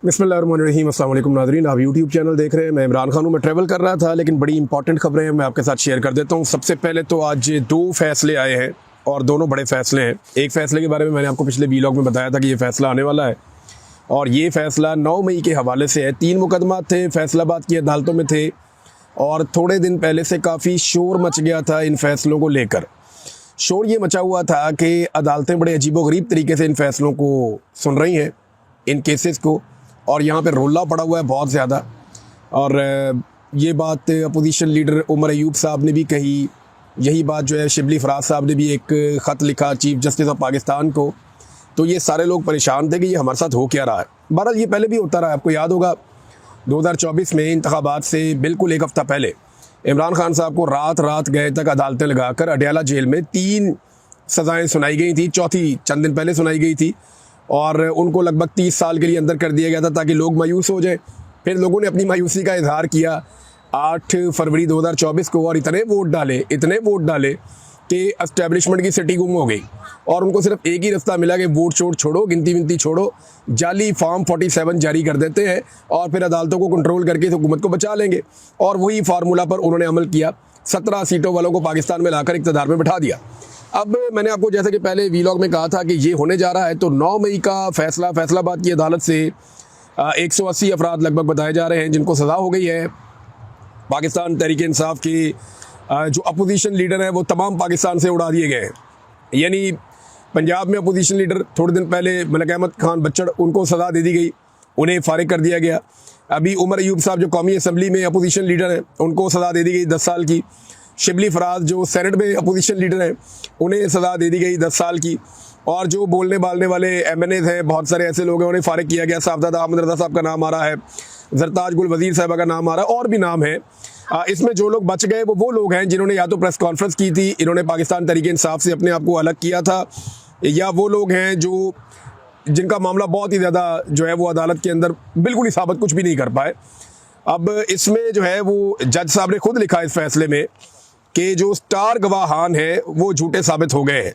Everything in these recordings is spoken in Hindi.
बिस्मिल्लाहिर्रहमानिर्रहीम। अस्सलाम वालेकुम नाज़रीन, आप यूट्यूब चैनल देख रहे हैं। मैं इमरान खान हूँ। मैं ट्रैवल कर रहा था, लेकिन बड़ी इंपॉर्टेंट खबरें मैं आपके साथ शेयर कर देता हूँ। सबसे पहले तो आज 2 फैसले आए हैं और दोनों बड़े फैसले हैं। एक फ़ैसले के बारे में मैंने आपको पिछले वीलॉग में बताया था कि ये फ़ैसला आने वाला है और ये फ़ैसला 9 मई के हवाले से है। 3 मुकदमा थे, फैसलाबाद की अदालतों में थे और थोड़े दिन पहले से काफ़ी शोर मच गया था इन फ़ैसलों को लेकर। शोर ये मचा हुआ था कि अदालतें बड़े अजीबोगरीब तरीके से इन फ़ैसलों को सुन रही हैं, इन केसेस को, और यहाँ पे रोला पड़ा हुआ है बहुत ज़्यादा। और ये बात अपोजिशन लीडर उमर अयूब साहब ने भी कही। यही बात जो है शिबली फराज साहब ने भी एक ख़त लिखा चीफ जस्टिस ऑफ पाकिस्तान को। तो ये सारे लोग परेशान थे कि ये हमारे साथ हो क्या रहा है। बहरहाल ये पहले भी होता रहा है। आपको याद होगा 2024 में इंतखाबात से बिल्कुल एक हफ़्ता पहले इमरान खान साहब को रात रात गए तक अदालतें लगाकर अडयाला जेल में 3 सज़ाएँ सुनाई गई थी। चौथी चंद दिन पहले सुनाई गई थी और उनको लगभग 30 साल के लिए अंदर कर दिया गया था ताकि लोग मायूस हो जाएं। फिर लोगों ने अपनी मायूसी का इजहार किया 8 फरवरी 2024 को और इतने वोट डाले कि एस्टेब्लिशमेंट की सिटी गुम हो गई और उनको सिर्फ एक ही रास्ता मिला कि वोट छोड़ो, गिनती विनती छोड़ो, जाली फॉर्म 47 जारी कर देते हैं और फिर अदालतों को कंट्रोल करके इस हुकूमत को बचा लेंगे। और वही फार्मूला पर उन्होंने अमल किया। 17 सीटों वालों को पाकिस्तान में लाकर इक़्तिदार में बिठा दिया। अब मैंने आपको जैसे कि पहले वीलॉग में कहा था कि ये होने जा रहा है, तो 9 मई का फैसला फैसलाबाद की अदालत से 180 अफराद लगभग बताए जा रहे हैं जिनको सज़ा हो गई है। पाकिस्तान तहरीक इंसाफ के जो अपोजिशन लीडर हैं वो तमाम पाकिस्तान से उड़ा दिए गए हैं। यानी पंजाब में अपोजिशन लीडर थोड़े दिन पहले मलिक अहमद खान बच्चड़, उनको सज़ा दे दी गई, उन्हें फारिग कर दिया गया। अभी उमर अयूब साहब जो कौमी असम्बली में अपोजिशन लीडर हैं उनको सज़ा दे दी गई 10 साल की। शिबली फराज जो सेनेट में अपोजिशन लीडर हैं उन्हें सज़ा दे दी गई 10 साल की। और जो बोलने बालने वाले MNAs हैं, बहुत सारे ऐसे लोग हैं, उन्हें फारिग किया गया। साहबजादा अहमद रज़ा साहब का नाम आ रहा है, जरताज गुल वज़ीर साहब का नाम आ रहा है और भी नाम है। इसमें जो लोग बच गए वो लोग हैं जिन्होंने या तो प्रेस कॉन्फ्रेंस की थी, इन्होंने पाकिस्तान तहरीक इंसाफ से अपने आप को अलग किया था, या वो लोग हैं जो जिनका मामला बहुत ही ज़्यादा जो है वो अदालत के अंदर बिल्कुल ही साबित कुछ भी नहीं कर पाए। अब इसमें जो है वो जज साहब ने खुद लिखा इस फैसले में कि जो स्टार गवाहान है वो झूठे साबित हो गए हैं,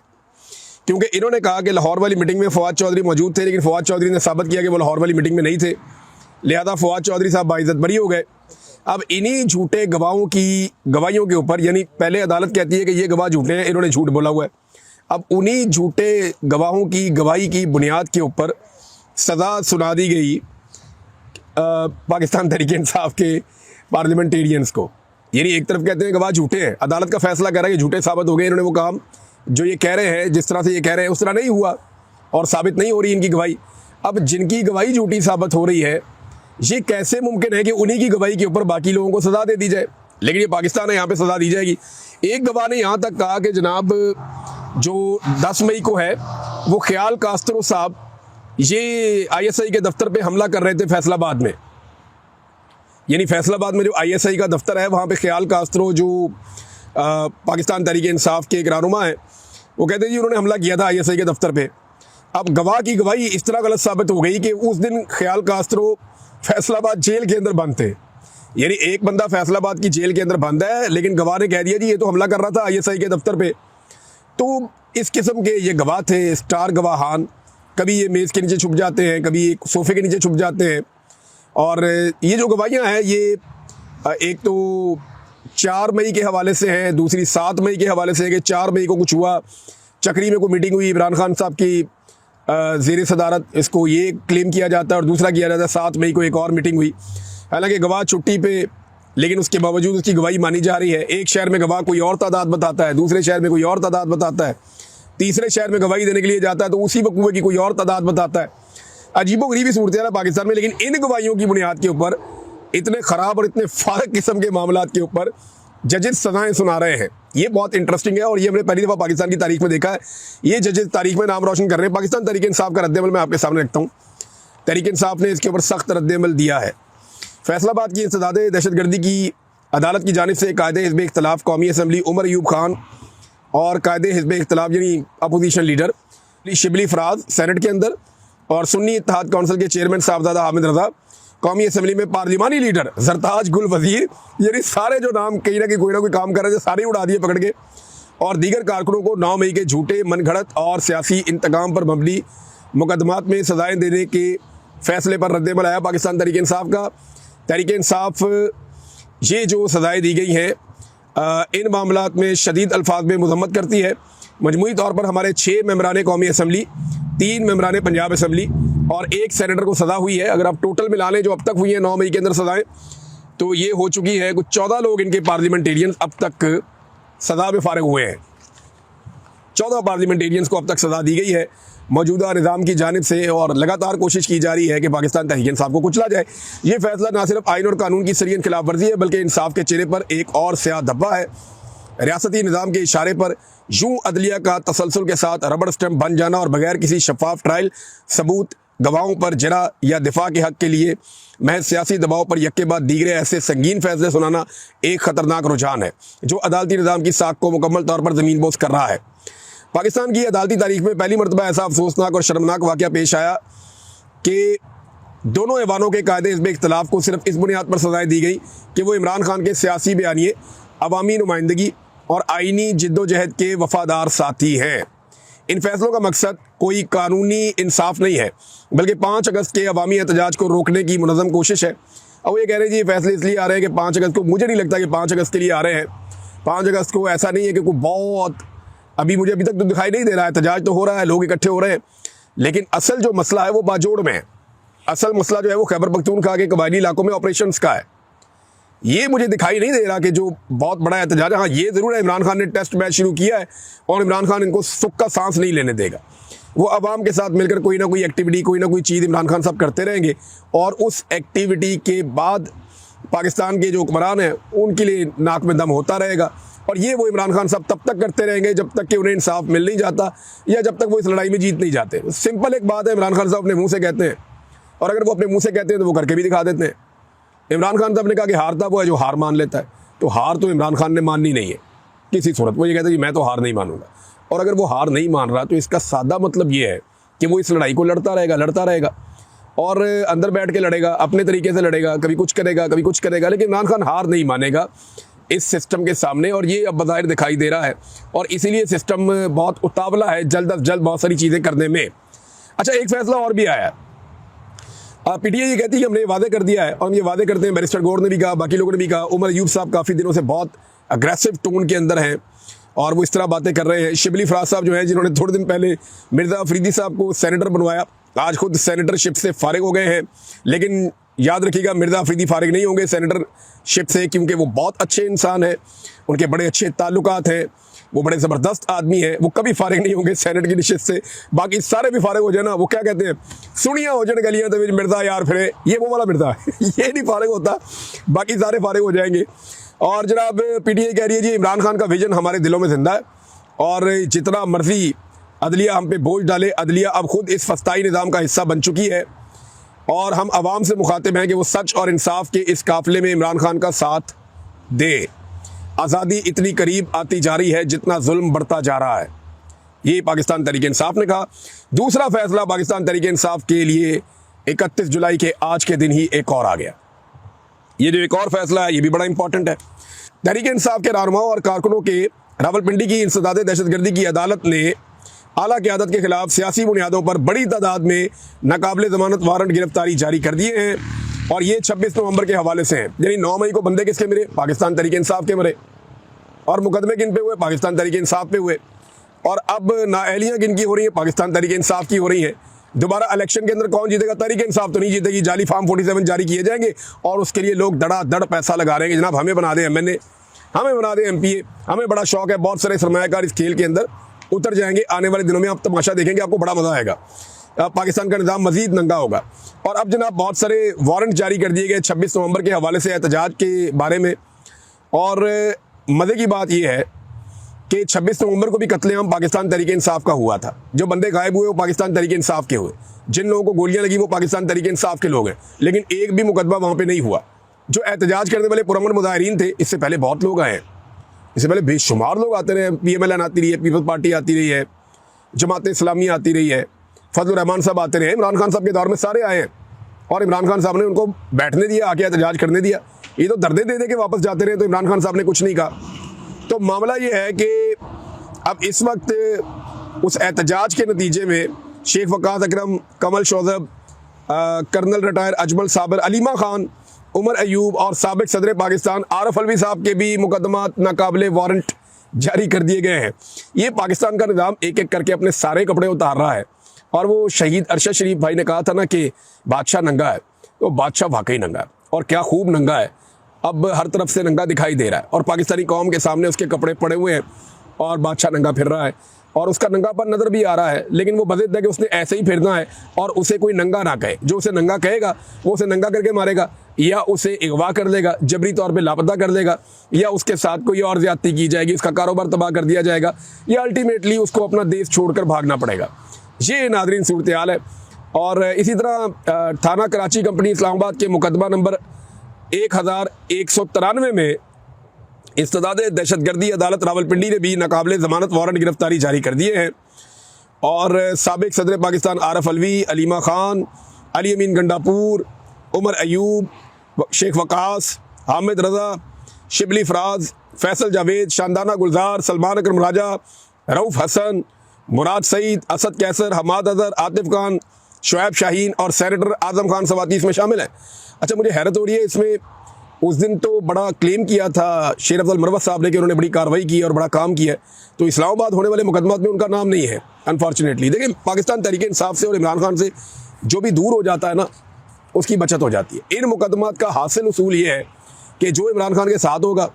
क्योंकि इन्होंने कहा कि लाहौर वाली मीटिंग में फवाद चौधरी मौजूद थे, लेकिन फवाद चौधरी ने साबित किया कि वो लाहौर वाली मीटिंग में नहीं थे, लिहाजा फवाद चौधरी साहब बाइज्जत बरी हो गए। अब इन्हीं झूठे गवाहों की गवाहियों के ऊपर, यानी पहले अदालत कहती है कि ये गवाह झूठे हैं, इन्होंने झूठ बोला हुआ है, अब उन्हीं झूठे गवाहों की गवाही की बुनियाद के ऊपर सज़ा सुना दी गई पाकिस्तान तहरीक इंसाफ के पार्लियामेंटेरियंस को। यानी एक तरफ कहते हैं गवाह झूठे हैं, अदालत का फैसला कह रहा है कि झूठे साबित हो गए, इन्होंने वो काम जो ये कह रहे हैं, जिस तरह से ये कह रहे हैं उस तरह नहीं हुआ और साबित नहीं हो रही इनकी गवाही। अब जिनकी गवाही झूठी साबित हो रही है, ये कैसे मुमकिन है कि उन्हीं की गवाही के ऊपर बाकी लोगों को सज़ा दे दी जाए? लेकिन ये पाकिस्तान है, यहाँ पे सज़ा दी जाएगी। एक गवाह ने यहाँ तक कहा कि जनाब जो 10 मई को है वो ख्याल कास्त्रो साहब ये ISI के दफ्तर पे हमला कर रहे थे फैसलाबाद में। यानी फैसलाबाद में जो ISI का दफ्तर है वहाँ पे ख्याल कास्त्रो जो पाकिस्तान तहरीक इंसाफ के एक रहनुमा है, वो कहते हैं जी उन्होंने हमला किया था ISI के दफ्तर पे। अब गवाह की गवाही इस तरह गलत साबित हो गई कि उस दिन ख्याल कास्त्रो फैसलाबाद जेल के अंदर बंद थे। यानी एक बंदा फैसलाबाद की जेल के अंदर बंद है, लेकिन गवाह ने कह दिया जी ये तो हमला कर रहा था ISI के दफ्तर पे। तो इस किस्म के ये गवाह थे, स्टार गवाहान। कभी ये मेज़ के नीचे छुप जाते हैं, कभी एक सोफ़े के नीचे छुप जाते हैं। और ये जो गवाहियाँ हैं ये एक तो 4 मई के हवाले से हैं, दूसरी 7 मई के हवाले से है कि 4 मई को कुछ हुआ, चक्री में कोई मीटिंग हुई इमरान खान साहब की ज़ेर सदारत, इसको ये क्लेम किया जाता है, और दूसरा किया जाता है 7 मई को एक और मीटिंग हुई। हालांकि गवाह छुट्टी पे, लेकिन उसके बावजूद उसकी गवाही मानी जा रही है। एक शहर में गवाह कोई और तादाद बताता है, दूसरे शहर में कोई और तादाद बताता है, तीसरे शहर में गवाही देने के लिए जाता है तो उसी वक़्त की कोई और तादाद बताता है। अजीबोगरीबी सूरत है पाकिस्तान में। लेकिन इन गवाहियों की बुनियाद के ऊपर इतने ख़राब और इतने फारक किस्म के मामलात के ऊपर जजेस सज़ाएँ सुना रहे हैं। ये बहुत इंटरेस्टिंग है और ये हमने पहली दफ़ा पाकिस्तान की तारीख में देखा है। ये जजेस तारीख में नाम रोशन कर रहे हैं। पाकिस्तान तहरीक इंसाफ का रद्द-ए-अमल मैं आपके सामने रखता हूँ। तहरीक इंसाफ ने इसके ऊपर सख्त रद्द-ए-अमल दिया है। फैसलाबाद की इंसदाद दहशतगर्दी की अदालत की जानिब से कायदे हिज़्ब इख्तिलाफ कौमी असम्बली उमर अयूब खान और कायदे हिज़्ब इख्तिलाफ यानी opposition leader Shibli Faraz senate के अंदर और सुन्नी इत्तेहाद काउंसिल के चेयरमैन साहबजादा हामिद रज़ा कौमी असम्बली में पार्लिमानी लीडर जरताज गुल वज़ीर, यानी सारे जो नाम कहीं ना कोई ना कोई काम कर रहे थे सारे उड़ा दिए पकड़ के, और दीगर कारकुनों को 9 मई के झूठे मनगढ़ंत और सियासी इंतकाम पर मबनी मुकदमात में सजाएं देने के फैसले पर रद्दमल आया पाकिस्तान तहरीक इंसाफ का। तहरीक इंसाफ ये जो सज़ाएँ दी गई हैं इन मामलात में शदीद अल्फाज में मज़म्मत करती है। मजमूई तौर पर हमारे 6 मेंबरान कौमी असम्बली, 3 मेंबरान पंजाब असम्बली और 1 सेनेटर को सज़ा हुई है। अगर आप टोटल मिला लें जो अब तक हुई है 9 मई के अंदर सज़ाएँ, तो ये हो चुकी है कुछ 14 लोग इनके पार्लियामेंटेरियंस अब तक सज़ा में फारिग हुए हैं। 14 पार्लियामेंटेरियंस को अब तक सज़ा दी गई है मौजूदा निज़ाम की जानिब से, और लगातार कोशिश की जा रही है कि पाकिस्तान तहरीक इंसाफ को कुचला जाए। ये फैसला ना सिर्फ आइन और कानून की सरीहन खिलाफ वर्जी है, बल्कि इंसाफ के चेहरे पर एक और स्याह धब्बा है। रियासती निज़ाम के इशारे पर यूं अदलिया का तसलसल के साथ रबड़ स्टैम्प बन जाना और बगैर किसी शफाफ ट्रायल, सबूत, गवाहों पर जरा या दिफा के हक़ के लिए महज सियासी दबाव पर यक्के बाद दीगरे ऐसे संगीन फैसले सुनाना एक ख़तरनाक रुझान है जो अदालती निज़ाम की साख को मुकम्मल तौर पर ज़मीन बोस कर रहा है। पाकिस्तान की अदालती तारीख में पहली मरतबा ऐसा अफसोसनाक और शर्मनाक वाक़या पेश आया कि दोनों ऐवानों के कायदे हिज़्ब इख्तिलाफ को सिर्फ इस बुनियाद पर सज़ाएँ दी गई कि वो इमरान खान के सियासी बयानिए, अवामी नुमाइंदगी और आइनी जिद्दोजहद के वफ़ादार साथी हैं। इन फैसलों का मकसद कोई कानूनी इंसाफ नहीं है, बल्कि 5 अगस्त के अवामी एहतजाज को रोकने की मुनज़्ज़म कोशिश है। और ये कह रहे हैं जी ये फैसले इसलिए आ रहे हैं कि 5 अगस्त को, मुझे नहीं लगता कि 5 अगस्त के लिए आ रहे हैं। 5 अगस्त को ऐसा नहीं है कि कोई बहुत मुझे अभी तक तो दिखाई नहीं दे रहा है। एहतजाज तो हो रहा है, लोग इकट्ठे हो रहे हैं, लेकिन असल जो मसला है वो बाजोड़ में है। असल मसला जो है वो खैबर पख्तूनख्वा के कबायली इलाकों में ऑपरेशंस का है। ये मुझे दिखाई नहीं दे रहा कि जो बहुत बड़ा एहतजाज है। हाँ, ये ज़रूर है इमरान खान ने टेस्ट मैच शुरू किया है और इमरान खान इनको सुख का सांस नहीं लेने देगा। वो अवाम के साथ मिलकर कोई ना कोई एक्टिविटी, कोई ना कोई चीज़ इमरान खान साहब करते रहेंगे, और उस एक्टिविटी के बाद पाकिस्तान के जो हुक्मरान हैं उनके लिए नाक में दम होता रहेगा। और ये वो इमरान खान साहब तब तक करते रहेंगे जब तक कि उन्हें इंसाफ मिल नहीं जाता या जब तक वो इस लड़ाई में जीत नहीं जाते। सिंपल एक बात है, इमरान खान साहब अपने मुँह से कहते हैं, और अगर वो अपने मुँह से कहते हैं तो वो करके भी दिखा देते हैं। इमरान खान साहब ने कहा कि हारता वो है जो हार मान लेता है, तो हार तो इमरान खान ने माननी नहीं है किसी सूरत। वो ये कहता है कि मैं तो हार नहीं मानूंगा, और अगर वो हार नहीं मान रहा तो इसका सादा मतलब ये है कि वो इस लड़ाई को लड़ता रहेगा और अंदर बैठ के लड़ेगा, अपने तरीके से लड़ेगा, कभी कुछ करेगा कभी कुछ करेगा, लेकिन इमरान खान हार नहीं मानेगा इस सिस्टम के सामने, और ये अब बज़ाहिर दिखाई दे रहा है। और इसीलिए सिस्टम बहुत उतावला है जल्द अज जल्द बहुत सारी चीज़ें करने में। अच्छा, एक फैसला और भी आया है। पीटीआई ये कहती है कि हमने वादे कर दिया है, और हम ये वादे करते हैं, बैरिस्टर गौर ने भी कहा, बाकी लोगों ने भी कहा। उमर अयूब साहब काफ़ी दिनों से बहुत अग्रेसिव टोन के अंदर हैं और वो इस तरह बातें कर रहे हैं। शिबली फराज साहब जो हैं, जिन्होंने थोड़े दिन पहले मिर्ज़ा अफरीदी साहब को सेनेटर बनवाया, आज खुद सेनेटरशिप से फारिग हो गए हैं। लेकिन याद रखिएगा, मिर्ज़ा अफरीदी फारिग नहीं होंगे सेनेटरशिप से, क्योंकि वो बहुत अच्छे इंसान हैं, उनके बड़े अच्छे ताल्लुकात हैं, वो बड़े ज़बरदस्त आदमी है, वो कभी फारिग नहीं होंगे सेनेट की नशिस्त से। बाकी सारे भी फारिग हो जाए ना, वो क्या कहते हैं, सुनिया हो जाने गलियाँ तो मिर्ज़ा यार फिरे, ये वो वाला मिर्ज़ा है ये नहीं फारिग होता, बाकी सारे फारिग हो जाएंगे। और जनाब पीटीआई कह रही है जी इमरान खान का विजन हमारे दिलों में जिंदा है, और जितना मर्जी अदलिया हम पे बोझ डाले, अदलिया अब खुद इस फस्ताई निज़ाम का हिस्सा बन चुकी है, और हम आवाम से मुखातिब हैं कि वो सच और इंसाफ के इस काफ़िले में इमरान खान का साथ दे। आज़ादी इतनी करीब आती जा रही है जितना जुल्म बढ़ता जा रहा है, ये पाकिस्तान तहरीक इंसाफ ने कहा। दूसरा फैसला पाकिस्तान तहरीक इंसाफ के लिए 31 जुलाई के आज के दिन ही एक और आ गया। ये जो एक और फैसला है ये भी बड़ा इंपॉर्टेंट है। तहरीक इंसाफ के रहनुमाओं और कारकुनों के रावलपिंडी की इंसदाद दहशतगर्दी की अदालत ने आला क़यादत के खिलाफ सियासी बुनियादों पर बड़ी तादाद में नाकाबिले ज़मानत वारंट गिरफ्तारी जारी कर दिए हैं, और ये 26 नवंबर के हवाले से हैं। यानी 9 मई को बंदे किसके मरे? पाकिस्तान तहरीक इंसाफ के मरे, और मुकदमे किन पे हुए? पाकिस्तान तहरीक इंसाफ पे हुए। और अब नाअहलियाँ किन की हो रही है? पाकिस्तान तहरीक इंसाफ की हो रही हैं। दोबारा इलेक्शन के अंदर कौन जीतेगा? तहरीक इंसाफ तो नहीं जीतेगी। जाली फार्म 47 जारी किए जाएंगे और उसके लिए लोग धड़ाधड़ पैसा लगा रहे हैं, जनाब हमें बना दें MNA, हमें बना दें MPA। हमें बड़ा शौक है, बहुत सारे सरमायाकार इस खेल के अंदर उतर जाएंगे। आने वाले दिनों में आप तमाशा देखेंगे, आपको बड़ा मज़ा आएगा। पाकिस्तान का निज़ाम मज़ीद नंगा होगा। और अब जनाब बहुत सारे वारंट जारी कर दिए गए 26 नवंबर के हवाले से एहतजाज के बारे में। और मज़े की बात यह है कि 26 नवंबर को भी कत्लेआम पाकिस्तान तहरीक इंसाफ का हुआ था। जो बंदे गायब हुए वो पाकिस्तान तहरीक इंसाफ के हुए, जिन लोगों को गोलियां लगी वो पाकिस्तान तहरीक इंसाफ के लोग हैं, लेकिन एक भी मुकदमा वहाँ पे नहीं हुआ। जो एहतजाज करने वाले पुरअमन मुजाहिरीन थे, इससे पहले बहुत लोग आए हैं, इससे पहले बेशुमार लोग आते रहे। PMLN आती रही है, पीपल्स पार्टी आती रही है, जमात इस्लामी आती रही है, फजलुर रहमान साहब आते रहे, इमरान खान साहब के दौर में सारे आए हैं, और इमरान खान साहब ने उनको बैठने दिया, आके एहतजाज करने दिया। ये तो दर्दे दे दे के वापस जाते रहे, तो इमरान खान साहब ने कुछ नहीं कहा। तो मामला ये है कि अब इस वक्त उस एहतजाज के नतीजे में शेख वकास अकरम, कमल शोजब, कर्नल रिटायर अजमल साबर, अलीमा खान, उमर अयूब और साबिक सदर पाकिस्तान आरफ अलवी साहब के भी मुकदमा नाकाबिले वारंट जारी कर दिए गए हैं। ये पाकिस्तान का निज़ाम एक एक करके अपने सारे कपड़े उतार रहा है। और वो शहीद अरशद शरीफ भाई ने कहा था ना कि बादशाह नंगा है, तो बादशाह वाकई नंगा है और क्या खूब नंगा है। अब हर तरफ से नंगा दिखाई दे रहा है और पाकिस्तानी कौम के सामने उसके कपड़े पड़े हुए हैं और बादशाह नंगा फिर रहा है और उसका नंगापन नज़र भी आ रहा है। लेकिन वो बज़िद है कि उसने ऐसे ही फिरना है और उसे कोई नंगा ना कहे। जो उसे नंगा कहेगा वो उसे नंगा करके मारेगा या उसे अगवा कर लेगा, जबरी तौर पे लापता कर देगा, या उसके साथ कोई और ज्यादती की जाएगी, उसका कारोबार तबाह कर दिया जाएगा, या अल्टीमेटली उसको अपना देश छोड़कर भागना पड़ेगा। ये नाज़रीन सूरत हाल है। और इसी तरह थाना कराची कंपनी इस्लामाबाद के मुकदमा नंबर 1193 में इस्तदाद दहशतगर्दी अदालत रावलपिंडी ने भी नाकाबिले ज़मानत वारंट गिरफ्तारी जारी कर दिए हैं। और साबिक सदर पाकिस्तान आरफ अलवी, अलीमा खान, अली अमीन गंडापुर, उमर अयूब, शेख वकास, हामिद रज़ा, शिबली फराज, फैसल जावेद, शानदाना गुलजार, सलमान अकरम राजा, रऊफ़ हसन, मुराद सईद, असद कैसर, हमाद अजहर, आतिफ खान, शुएब शाहीन और सेनेटर आज़म खान सवाती इसमें शामिल हैं। अच्छा, मुझे हैरत हो रही है इसमें, उस दिन तो बड़ा क्लेम किया था शेर अफजल मरवत साहब ने कि उन्होंने बड़ी कार्रवाई की और बड़ा काम किया है, तो इस्लामाबाद होने वाले मुकदमात में उनका नाम नहीं है अनफॉर्चुनेटली। देखिए, पाकिस्तान तहरीक इंसाफ से और इमरान खान से जो भी दूर हो जाता है ना, उसकी बचत हो जाती है। इन मुकदमात का हासिल उसूल ये है कि जो इमरान खान के साथ होगा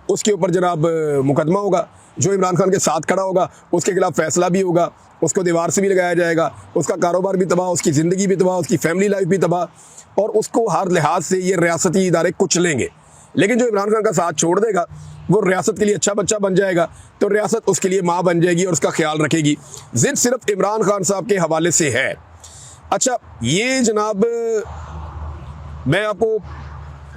उसके ऊपर जनाब मुकदमा होगा, जो इमरान खान के साथ खड़ा होगा उसके खिलाफ फैसला भी होगा, उसको दीवार से भी लगाया जाएगा, उसका कारोबार भी तबाह, उसकी ज़िंदगी भी तबाह, उसकी फैमिली लाइफ भी तबाह, और उसको हर लिहाज से ये रियासती इदारे कुचलेंगे। लेकिन जो इमरान खान का साथ छोड़ देगा वो रियासत के लिए अच्छा बच्चा बन जाएगा, तो रियासत उसके लिए माँ बन जाएगी और उसका ख्याल रखेगी। जिद सिर्फ इमरान खान साहब के हवाले से है। अच्छा, ये जनाब मैं आपको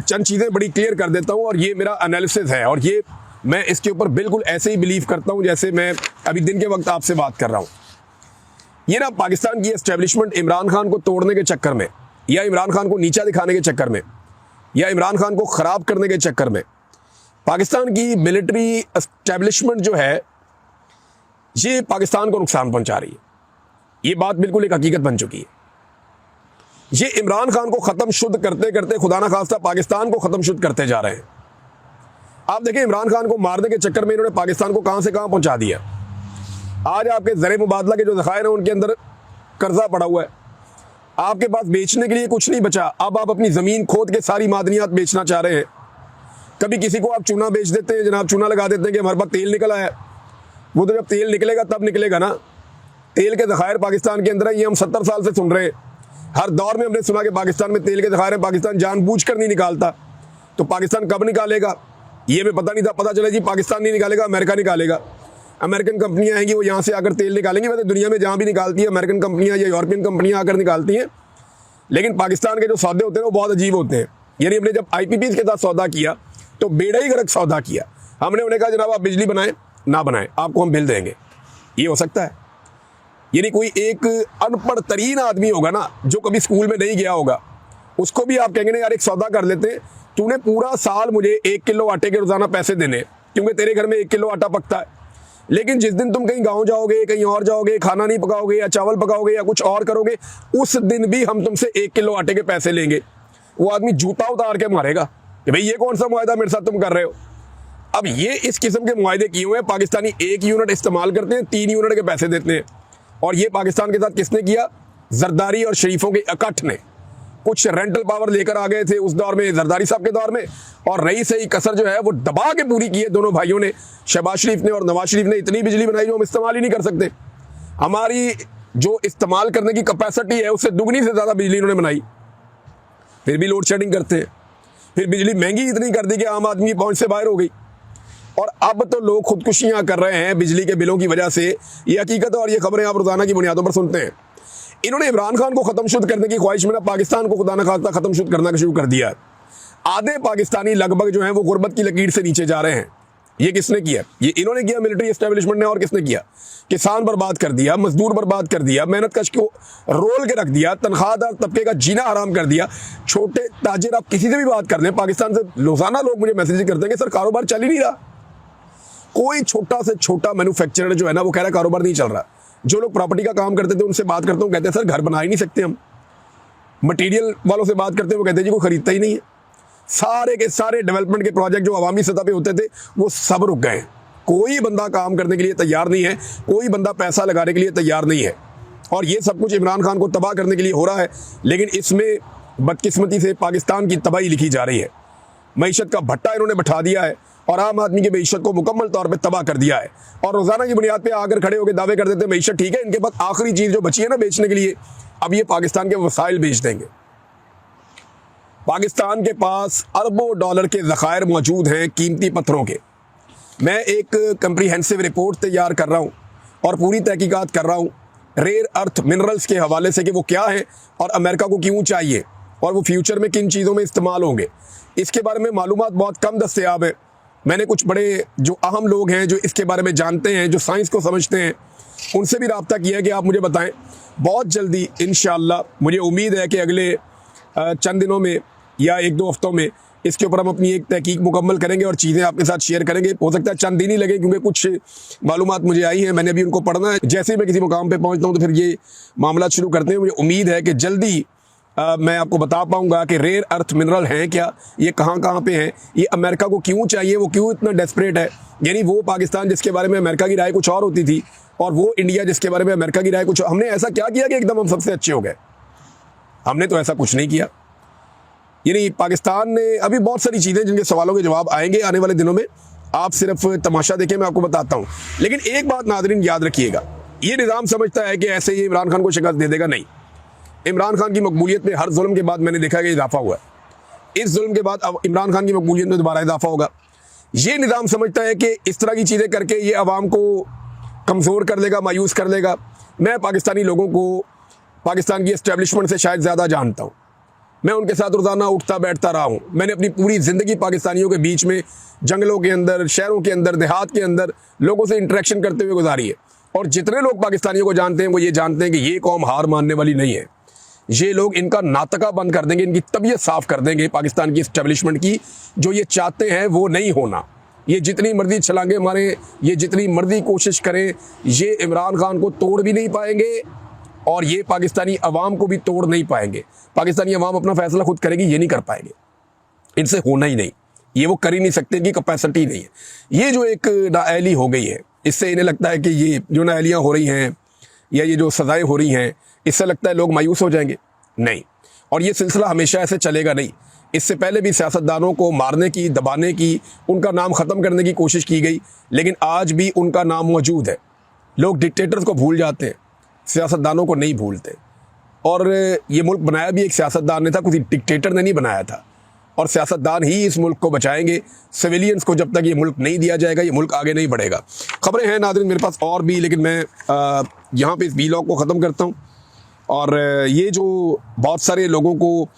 चंद चीज़ें बड़ी क्लियर कर देता हूँ और ये मेरा एनालिसिस है और ये मैं इसके ऊपर बिल्कुल ऐसे ही बिलीव करता हूँ जैसे मैं अभी दिन के वक्त आपसे बात कर रहा हूँ। ये ना पाकिस्तान की एस्टेब्लिशमेंट इमरान खान को तोड़ने के चक्कर में या इमरान खान को नीचा दिखाने के चक्कर में या इमरान खान को ख़राब करने के चक्कर में पाकिस्तान की मिलिट्री एस्टेब्लिशमेंट जो है ये पाकिस्तान को नुकसान पहुंचा रही है। ये बात बिल्कुल एक हकीकत बन चुकी है। ये इमरान खान को ख़त्म शुद्ध करते करते खुदा ना खास्ता पाकिस्तान को ख़त्म शुद्ध करते जा रहे हैं। आप देखें, इमरान खान को मारने के चक्कर में इन्होंने पाकिस्तान को कहाँ से कहाँ पहुंचा दिया। आज आपके ज़र मुबादला के जो ज़खायर हैं उनके अंदर कर्जा पड़ा हुआ है, आपके पास बेचने के लिए कुछ नहीं बचा। अब आप अपनी ज़मीन खोद के सारी मादनियात बेचना चाह रहे हैं। कभी किसी को आप चूना बेच देते हैं, जनाब चूना लगा देते हैं कि हमारे पास तेल निकल आया। वो तो जब तेल निकलेगा तब निकलेगा ना। तेल के ज़खायर पाकिस्तान के अंदर है, ये हम 70 साल से सुन रहे हैं। हर दौर में हमने सुना कि पाकिस्तान में तेल के ज़खायर हैं, पाकिस्तान जानबूझकर नहीं निकालता। तो पाकिस्तान कब निकालेगा ये हमें पता नहीं था। पता चला जी पाकिस्तान नहीं निकालेगा, अमेरिका निकालेगा। अमेरिकन कंपनियां आएंगी, वो यहाँ से आकर तेल निकालेंगी। वैसे दुनिया में जहाँ भी निकालती है अमेरिकन कंपनियां या यूरोपियन कंपनियां आकर निकालती हैं, लेकिन पाकिस्तान के जो सौदे होते हैं वो बहुत अजीब होते हैं। यानी हमने जब IPPs के साथ सौदा किया तो बेड़ा ही गर्क सौदा किया। हमने उन्हें कहा जनाब आप बिजली बनाएं ना बनाएं, आपको हम बिल देंगे। ये हो सकता है? यानी कोई एक अनपढ़ तरीन आदमी होगा ना, जो कभी स्कूल में नहीं गया होगा, उसको भी आप कहेंगे ना यार एक सौदा कर लेते हैं, तूने पूरा साल मुझे 1 किलो आटे के रोजाना पैसे देने, क्योंकि तेरे घर में 1 किलो आटा पकता है। लेकिन जिस दिन तुम कहीं गांव जाओगे, कहीं और जाओगे, खाना नहीं पकाओगे या चावल पकाओगे या कुछ और करोगे, उस दिन भी हम तुमसे 1 किलो आटे के पैसे लेंगे। वो आदमी जूता उतार के मारेगा कि भाई ये कौन सा मुआहदा मेरे साथ तुम कर रहे हो। अब ये इस किस्म के मुआहदे किए हुए हैं। पाकिस्तानी 1 यूनिट इस्तेमाल करते हैं, 3 यूनिट के पैसे देते हैं। और ये पाकिस्तान के साथ किसने किया? जरदारी और शरीफों के इकट्ठ ने। कुछ रेंटल पावर लेकर आ गए थे उस दौर में, जरदारी साहब के दौर में, और रही सही कसर जो है वो दबा के पूरी की है दोनों भाइयों ने। शहबाज शरीफ ने और नवाज शरीफ ने इतनी बिजली बनाई जो हम इस्तेमाल ही नहीं कर सकते। हमारी जो इस्तेमाल करने की कैपेसिटी है उससे दुगनी से ज़्यादा बिजली इन्होंने बनाई, फिर भी लोड शेडिंग करते हैं। फिर बिजली महंगी इतनी कर दी कि आम आदमी की पहुंच से बाहर हो गई। और अब तो लोग खुदकुशियां कर रहे हैं बिजली के बिलों की वजह से। ये हकीकत है और ये खबरें आप रोजाना की बुनियादों पर सुनते हैं। इन्होंने इमरान खान को खत्म शुद्ध करने की ख्वाहिश में ना पाकिस्तान को खुदा न खास्ता खत्म शुद्ध करना शुरू कर दिया। आधे पाकिस्तानी लगभग जो है वो गुर्बत की लकीर से नीचे जा रहे हैं। ये किसने किया? ये इन्होंने किया, मिलिट्री एस्टेब्लिशमेंट ने। और किसने किया? किसान बर्बाद कर दिया, मजदूर बर्बाद कर दिया, मेहनत कश को रोल के रख दिया, तनख्वाहदार तबके का जीना हराम कर दिया। छोटे ताजिर, आप किसी से भी बात कर लें पाकिस्तान से, रोजाना लोग मुझे मैसेज करते हैं कि सर कारोबार चल ही नहीं रहा। कोई छोटा से छोटा मैन्युफैक्चरर जो है ना वो कह रहा है कारोबार नहीं चल रहा। जो लोग प्रॉपर्टी का काम करते थे उनसे बात करता हूँ, कहते हैं सर घर बना ही नहीं सकते हम। मटेरियल वालों से बात करते हैं, वो कहते हैं जी कोई खरीदता ही नहीं है। सारे के सारे डेवलपमेंट के प्रोजेक्ट जो अवामी सतह पे होते थे वो सब रुक गए। कोई बंदा काम करने के लिए तैयार नहीं है, कोई बंदा पैसा लगाने के लिए तैयार नहीं है, और ये सब कुछ इमरान खान को तबाह करने के लिए हो रहा है। लेकिन इसमें बदकिस्मती से पाकिस्तान की तबाही लिखी जा रही है। मईशत का भट्टा इन्होंने बैठा दिया है और आम आदमी की मईशत को मुकम्मल तौर पे तबाह कर दिया है। और रोज़ाना की बुनियाद पे आकर खड़े होकर दावे कर देते हैं मईशत ठीक है, इनके पास आखिरी चीज़ जो बची है ना बेचने के लिए, अब ये पाकिस्तान के वसाइल बेच देंगे। पाकिस्तान के पास अरबों डॉलर के ज़खायर मौजूद हैं कीमती पत्थरों के। मैं एक कंप्रीहेंसिव रिपोर्ट तैयार कर रहा हूँ और पूरी तहकीकात कर रहा हूँ रेयर अर्थ मिनरल्स के हवाले से कि वो क्या है और अमेरिका को क्यों चाहिए और वो फ्यूचर में किन चीज़ों में इस्तेमाल होंगे। इसके बारे में मालूमात बहुत कम दस्तयाब है। मैंने कुछ बड़े जो अहम लोग हैं जो इसके बारे में जानते हैं, जो साइंस को समझते हैं, उनसे भी रब्ता किया है कि आप मुझे बताएं। बहुत जल्दी इंशाअल्लाह मुझे उम्मीद है कि अगले चंद दिनों में या एक दो हफ्तों में इसके ऊपर हम अपनी एक तहकीक मुकम्मल करेंगे और चीज़ें आपके साथ शेयर करेंगे। हो सकता है चंद दिन ही लगे क्योंकि कुछ मालूमात मुझे आई हैं, मैंने अभी उनको पढ़ना है। जैसे ही मैं किसी मुकाम पे पहुंचता हूं तो फिर ये मामला शुरू करते हैं। मुझे उम्मीद है कि जल्दी मैं आपको बता पाऊंगा कि रेयर अर्थ मिनरल हैं क्या, ये कहाँ कहाँ पे हैं, ये अमेरिका को क्यों चाहिए, वो क्यों इतना डेस्परेट है। यानी वो पाकिस्तान जिसके बारे में अमेरिका की राय कुछ और होती थी और वो इंडिया जिसके बारे में अमेरिका की राय कुछ। हमने ऐसा क्या किया कि एकदम हम सबसे अच्छे हो गए? हमने तो ऐसा कुछ नहीं किया। यानी पाकिस्तान ने अभी बहुत सारी चीज़ें जिनके सवालों के जवाब आएंगे आने वाले दिनों में, आप सिर्फ तमाशा देखें, मैं आपको बताता हूँ। लेकिन एक बात नाज़रीन याद रखिएगा, ये निज़ाम समझता है कि ऐसे ही इमरान खान को शिकस्त दे देगा। नहीं, इमरान खान की मकबूलियत में हर जुल्म के बाद मैंने देखा कि इजाफा हुआ है। इस जुल्म के बाद अब इमरान खान की मकबूलियत में दोबारा इजाफा होगा। ये निज़ाम समझता है कि इस तरह की चीज़ें करके ये अवाम को कमज़ोर कर लेगा, मायूस कर लेगा। मैं पाकिस्तानी लोगों को पाकिस्तान की एस्टेब्लिशमेंट से शायद ज़्यादा जानता हूँ। मैं उनके साथ रोज़ाना उठता बैठता रहा हूँ। मैंने अपनी पूरी ज़िंदगी पाकिस्तानियों के बीच में, जंगलों के अंदर, शहरों के अंदर, देहात के अंदर लोगों से इंटरेक्शन करते हुए गुजारी है। और जितने लोग पाकिस्तानियों को जानते हैं वो ये जानते हैं कि ये कौम हार मानने वाली नहीं है। ये लोग इनका नातका बंद कर देंगे, इनकी तबीयत साफ़ कर देंगे पाकिस्तान की एस्टेब्लिशमेंट की। जो ये चाहते हैं वो नहीं होना। ये जितनी मर्जी छलांगे मारें, ये जितनी मर्जी कोशिश करें, ये इमरान खान को तोड़ भी नहीं पाएंगे और ये पाकिस्तानी अवाम को भी तोड़ नहीं पाएंगे। पाकिस्तानी अवाम अपना फैसला खुद करेगी, ये नहीं कर पाएंगे, इनसे होना ही नहीं, ये वो कर ही नहीं सकते, इनकी कैपेसिटी नहीं है। ये जो एक नाअहली हो गई है, इससे इन्हें लगता है कि ये जो नाअहलियाँ हो रही हैं या ये जो सज़ाएँ हो रही हैं, इससे लगता है लोग मायूस हो जाएंगे। नहीं, और ये सिलसिला हमेशा ऐसे चलेगा नहीं। इससे पहले भी सियासतदानों को मारने की, दबाने की, उनका नाम ख़त्म करने की कोशिश की गई, लेकिन आज भी उनका नाम मौजूद है। लोग डिक्टेटर्स को भूल जाते हैं, सियासतदानों को नहीं भूलते। और ये मुल्क बनाया भी एक सियासतदान ने था, किसी डिक्टेटर ने नहीं बनाया था। और सियासतदान ही इस मुल्क को बचाएंगे। सिविलियंस को जब तक ये मुल्क नहीं दिया जाएगा, ये मुल्क आगे नहीं बढ़ेगा। खबरें हैं नाज़रीन मेरे पास और भी, लेकिन मैं यहाँ पे इस वीलॉग को ख़त्म करता हूँ। और ये जो बहुत सारे लोगों को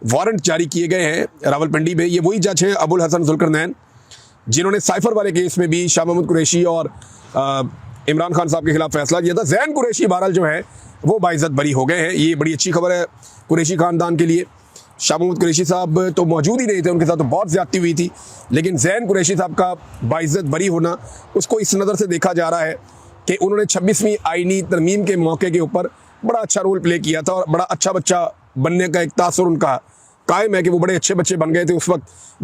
वारंट जारी किए गए हैं रावलपिंडी में, ये वही जज हैं अबुल हसन जुल्करनैन, जिन्होंने साइफर वाले केस में भी शाह महमूद कुरैशी और इमरान खान साहब के खिलाफ फैसला किया था। जैन कुरैशी बहरहाल जो है वो बाइज़्ज़त बरी हो गए हैं। ये बड़ी अच्छी खबर है कुरैशी ख़ानदान के लिए। शाह महमूद कुरैशी साहब तो मौजूद ही नहीं थे, उनके साथ तो बहुत ज़्यादती हुई थी, लेकिन जैन कुरैशी साहब का बाइज़्ज़त बरी होना, उसको इस नज़र से देखा जा रहा है कि उन्होंने 26वीं आईनी तरमीम के मौके के ऊपर बड़ा अच्छा रोल प्ले किया था और बड़ा अच्छा बच्चा बनने का एक तासुर उनका कायम है कि वो बड़े अच्छे बच्चे बन गए थे उस वक्त।